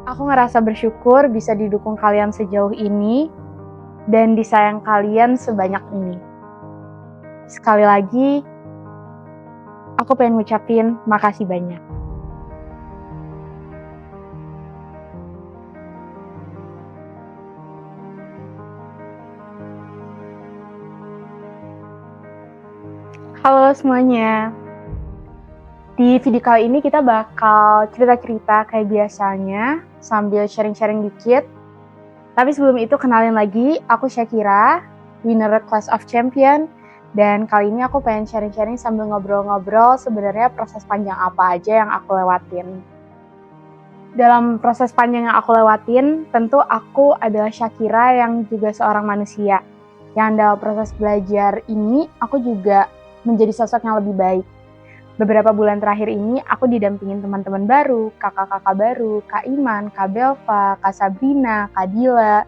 Aku ngerasa bersyukur bisa didukung kalian sejauh ini dan disayang kalian sebanyak ini. Sekali lagi, aku pengen ngucapin makasih banyak. Halo semuanya. Di video kali ini kita bakal cerita-cerita kayak biasanya sambil sharing-sharing dikit. Tapi sebelum itu kenalin lagi, aku Syakira, winner Clash of Champion. Dan kali ini aku pengen sharing-sharing sambil ngobrol-ngobrol sebenarnya proses panjang apa aja yang aku lewatin. Dalam proses panjang yang aku lewatin, tentu aku adalah Syakira yang juga seorang manusia. Yang dalam proses belajar ini, aku juga menjadi sosok yang lebih baik. Beberapa bulan terakhir ini, aku didampingin teman-teman baru, kakak-kakak baru, Kak Iman, Kak Belva, Kak Sabrina, Kak Dila,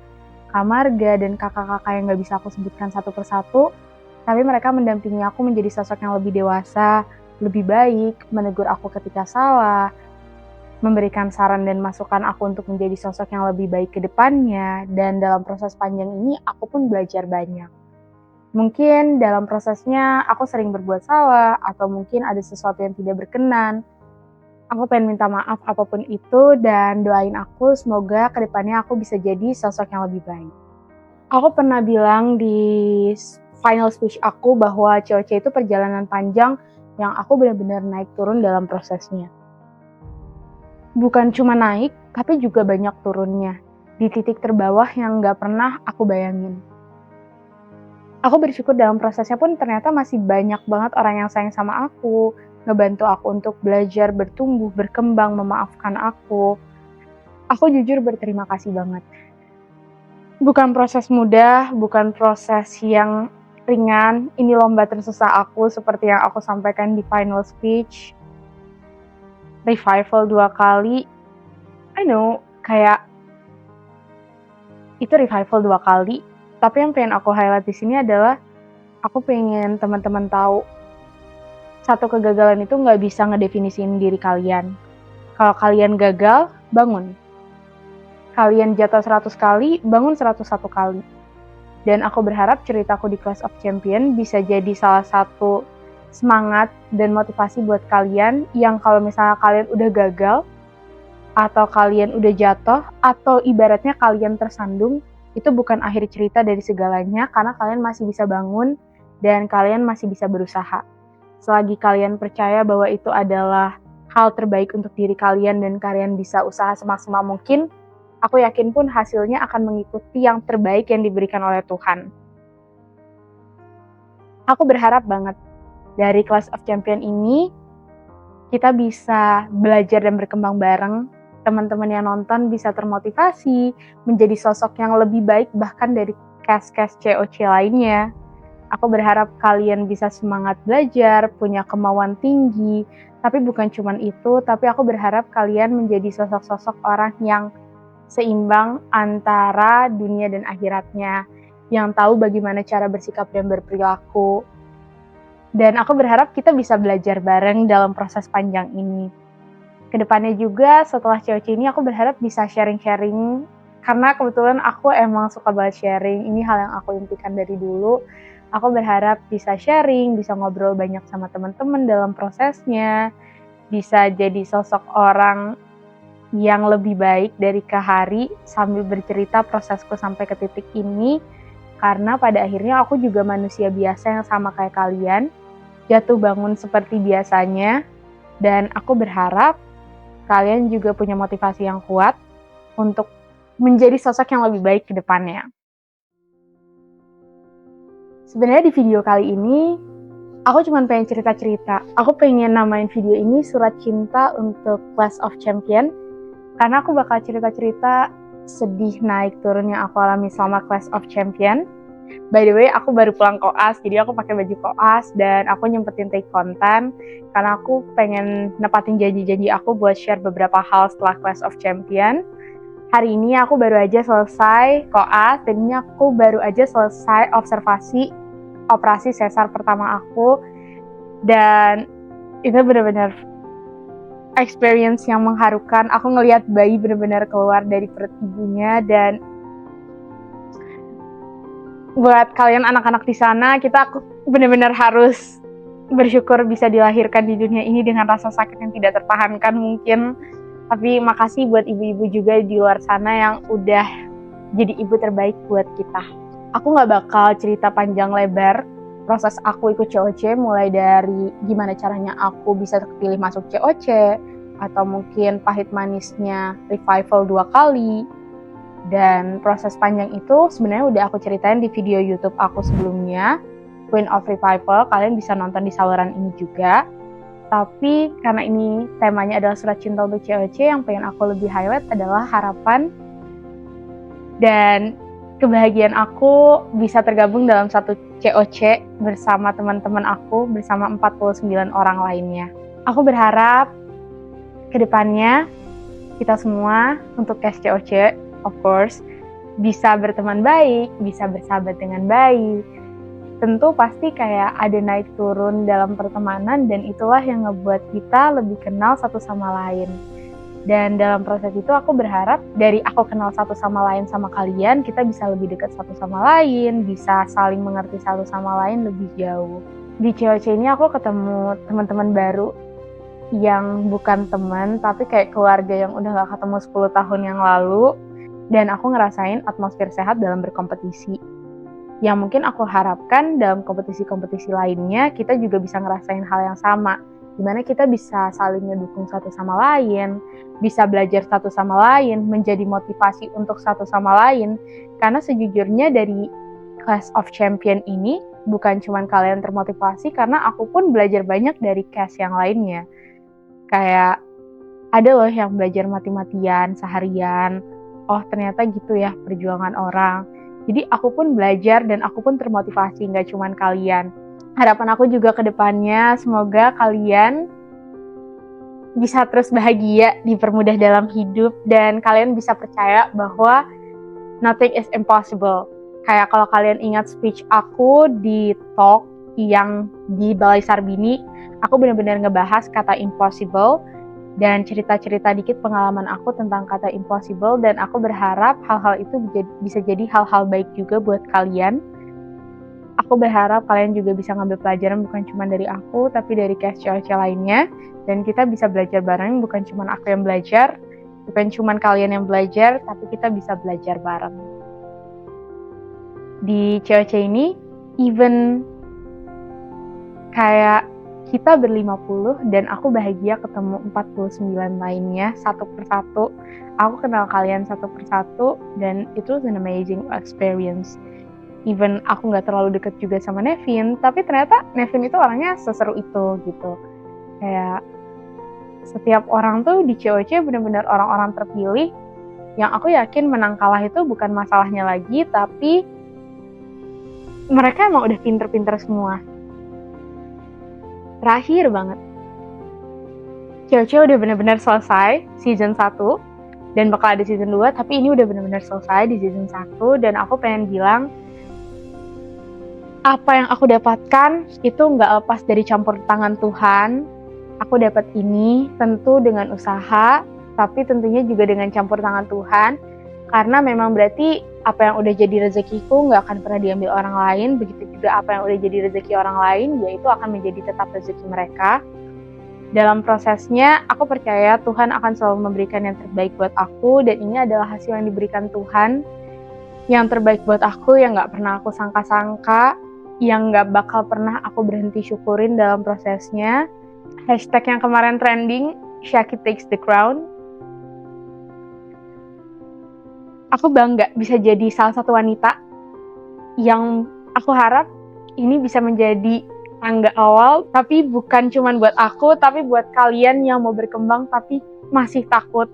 Kak Marga, dan kakak-kakak yang gak bisa aku sebutkan satu persatu. Tapi mereka mendampingi aku menjadi sosok yang lebih dewasa, lebih baik, menegur aku ketika salah, memberikan saran dan masukan aku untuk menjadi sosok yang lebih baik ke depannya. Dan dalam proses panjang ini, aku pun belajar banyak. Mungkin dalam prosesnya aku sering berbuat salah, atau mungkin ada sesuatu yang tidak berkenan. Aku pengen minta maaf apapun itu, dan doain aku semoga kedepannya aku bisa jadi sosok yang lebih baik. Aku pernah bilang di final speech aku bahwa COC itu perjalanan panjang yang aku benar-benar naik turun dalam prosesnya. Bukan cuma naik, tapi juga banyak turunnya. Di titik terbawah yang gak pernah aku bayangin. Aku bersyukur dalam prosesnya pun ternyata masih banyak banget orang yang sayang sama aku, ngebantu aku untuk belajar, bertumbuh, berkembang, memaafkan aku. Aku jujur berterima kasih banget. Bukan proses mudah, bukan proses yang ringan, ini lomba tersusah aku seperti yang aku sampaikan di final speech. Revival 2 kali, I know, kayak itu revival 2 kali. Tapi yang pengen aku highlight di sini adalah aku pengen teman-teman tahu satu kegagalan itu nggak bisa ngedefinisiin diri kalian. Kalau kalian gagal, bangun. Kalian jatuh 100 kali, bangun 101 kali. Dan aku berharap ceritaku di Clash of Champion bisa jadi salah satu semangat dan motivasi buat kalian yang kalau misalnya kalian udah gagal, atau kalian udah jatuh, atau ibaratnya kalian tersandung, itu bukan akhir cerita dari segalanya karena kalian masih bisa bangun dan kalian masih bisa berusaha. Selagi kalian percaya bahwa itu adalah hal terbaik untuk diri kalian dan kalian bisa usaha semaksimal mungkin, aku yakin pun hasilnya akan mengikuti yang terbaik yang diberikan oleh Tuhan. Aku berharap banget dari Clash of Champion ini kita bisa belajar dan berkembang bareng. Teman-teman yang nonton bisa termotivasi menjadi sosok yang lebih baik bahkan dari cast-cast COC lainnya. Aku berharap kalian bisa semangat belajar, punya kemauan tinggi, tapi bukan cuma itu, tapi aku berharap kalian menjadi sosok-sosok orang yang seimbang antara dunia dan akhiratnya, yang tahu bagaimana cara bersikap dan berperilaku. Dan aku berharap kita bisa belajar bareng dalam proses panjang ini. Kedepannya juga setelah COC ini aku berharap bisa sharing-sharing karena kebetulan aku emang suka banget sharing, ini hal yang aku impikan dari dulu. Aku berharap bisa sharing, bisa ngobrol banyak sama teman-teman dalam prosesnya, bisa jadi sosok orang yang lebih baik dari ke hari sambil bercerita prosesku sampai ke titik ini, karena pada akhirnya aku juga manusia biasa yang sama kayak kalian, jatuh bangun seperti biasanya, dan aku berharap kalian juga punya motivasi yang kuat untuk menjadi sosok yang lebih baik ke depannya. Sebenarnya di video kali ini, aku cuma pengen cerita-cerita. Aku pengen namain video ini Surat Cinta untuk Clash of Champion, karena aku bakal cerita-cerita sedih naik turun yang aku alami selama Clash of Champion. By the way, aku baru pulang koas, jadi aku pakai baju koas dan aku nyempetin take konten karena aku pengen nepatin janji-janji aku buat share beberapa hal setelah Clash of Champion. Hari ini aku baru aja selesai koas, dan ini aku baru aja selesai observasi operasi sesar pertama aku, dan itu benar-benar experience yang mengharukan. Aku ngelihat bayi benar-benar keluar dari perut ibunya, dan buat kalian anak-anak di sana, aku benar-benar harus bersyukur bisa dilahirkan di dunia ini dengan rasa sakit yang tidak tertahankan mungkin. Tapi makasih buat ibu-ibu juga di luar sana yang udah jadi ibu terbaik buat kita. Aku gak bakal cerita panjang lebar proses aku ikut COC, mulai dari gimana caranya aku bisa terpilih masuk COC, atau mungkin pahit manisnya revival 2 kali. Dan proses panjang itu sebenarnya udah aku ceritain di video YouTube aku sebelumnya, Queen of Revival. Kalian bisa nonton di saluran ini juga. Tapi karena ini temanya adalah surat cinta untuk COC, yang pengen aku lebih highlight adalah harapan dan kebahagiaan aku bisa tergabung dalam satu COC bersama teman-teman aku, bersama 49 orang lainnya. Aku berharap kedepannya kita semua untuk cast COC, of course, bisa berteman baik, bisa bersahabat dengan baik. Tentu pasti kayak ada naik turun dalam pertemanan, dan itulah yang ngebuat kita lebih kenal satu sama lain. Dan dalam proses itu aku berharap dari aku kenal satu sama lain sama kalian, kita bisa lebih dekat satu sama lain, bisa saling mengerti satu sama lain lebih jauh. Di COC ini aku ketemu teman-teman baru yang bukan teman, tapi kayak keluarga yang udah gak ketemu 10 tahun yang lalu. Dan aku ngerasain atmosfer sehat dalam berkompetisi, yang mungkin aku harapkan dalam kompetisi-kompetisi lainnya kita juga bisa ngerasain hal yang sama, dimana kita bisa saling ngedukung satu sama lain, bisa belajar satu sama lain, menjadi motivasi untuk satu sama lain. Karena sejujurnya dari Clash of Champion ini bukan cuma kalian termotivasi, karena aku pun belajar banyak dari cast yang lainnya. Kayak ada loh yang belajar mati-matian seharian, oh ternyata gitu ya perjuangan orang. Jadi aku pun belajar dan aku pun termotivasi, gak cuma kalian. Harapan aku juga ke depannya, semoga kalian bisa terus bahagia, dipermudah dalam hidup, dan kalian bisa percaya bahwa nothing is impossible. Kayak kalau kalian ingat speech aku di talk yang di Balai Sarbini, aku benar-benar ngebahas kata impossible dan cerita-cerita dikit pengalaman aku tentang kata impossible, dan aku berharap hal-hal itu bisa jadi hal-hal baik juga buat kalian. Aku berharap kalian juga bisa ngambil pelajaran bukan cuma dari aku, tapi dari cast COC lainnya, dan kita bisa belajar bareng, bukan cuma aku yang belajar, bukan cuma kalian yang belajar, tapi kita bisa belajar bareng. Di COC ini, even kayak kita ber-50 dan aku bahagia ketemu 49 lainnya satu persatu. Aku kenal kalian satu persatu, dan itu an amazing experience. Even aku gak terlalu deket juga sama Nevin, tapi ternyata Nevin itu orangnya seseru itu gitu. Kayak setiap orang tuh di COC benar-benar orang-orang terpilih yang aku yakin menang kalah itu bukan masalahnya lagi, tapi mereka emang udah pinter-pinter semua. Terakhir banget, COC udah benar-benar selesai season 1 dan bakal ada season 2, tapi ini udah benar-benar selesai di season 1, dan aku pengen bilang apa yang aku dapatkan itu nggak lepas dari campur tangan Tuhan. Aku dapat ini tentu dengan usaha, tapi tentunya juga dengan campur tangan Tuhan, karena memang berarti apa yang udah jadi rezekiku nggak akan pernah diambil orang lain. Begitu juga apa yang udah jadi rezeki orang lain, yaitu akan menjadi tetap rezeki mereka. Dalam prosesnya, aku percaya Tuhan akan selalu memberikan yang terbaik buat aku, dan ini adalah hasil yang diberikan Tuhan, yang terbaik buat aku, yang gak pernah aku sangka-sangka, yang gak bakal pernah aku berhenti syukurin dalam prosesnya. Hashtag yang kemarin trending, Shaki takes the crown. Aku bangga bisa jadi salah satu wanita yang aku harap ini bisa menjadi tangga awal, tapi bukan cuma buat aku, tapi buat kalian yang mau berkembang tapi masih takut.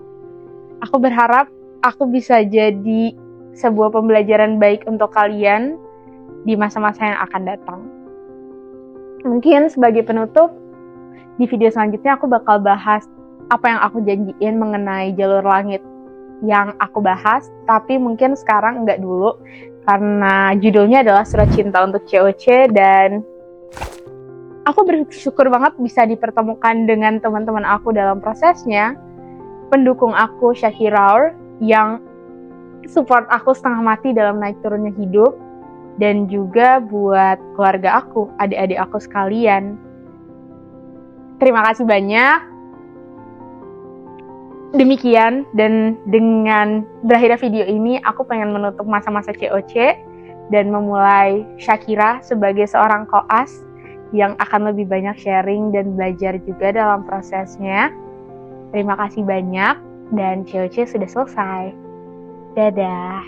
Aku berharap aku bisa jadi sebuah pembelajaran baik untuk kalian di masa-masa yang akan datang. Mungkin sebagai penutup, di video selanjutnya aku bakal bahas apa yang aku janjiin mengenai jalur langit yang aku bahas, tapi mungkin sekarang enggak dulu, karena judulnya adalah Surat Cinta untuk COC, dan Aku bersyukur banget bisa dipertemukan dengan teman-teman aku dalam prosesnya. Pendukung aku Syakiraur yang support aku setengah mati dalam naik turunnya hidup. Dan juga buat keluarga aku, adik-adik aku sekalian. Terima kasih banyak. Demikian, dan dengan berakhirnya video ini, aku pengen menutup masa-masa COC dan memulai Syakira sebagai seorang koas yang akan lebih banyak sharing dan belajar juga dalam prosesnya. Terima kasih banyak, dan COC sudah selesai. Dadah.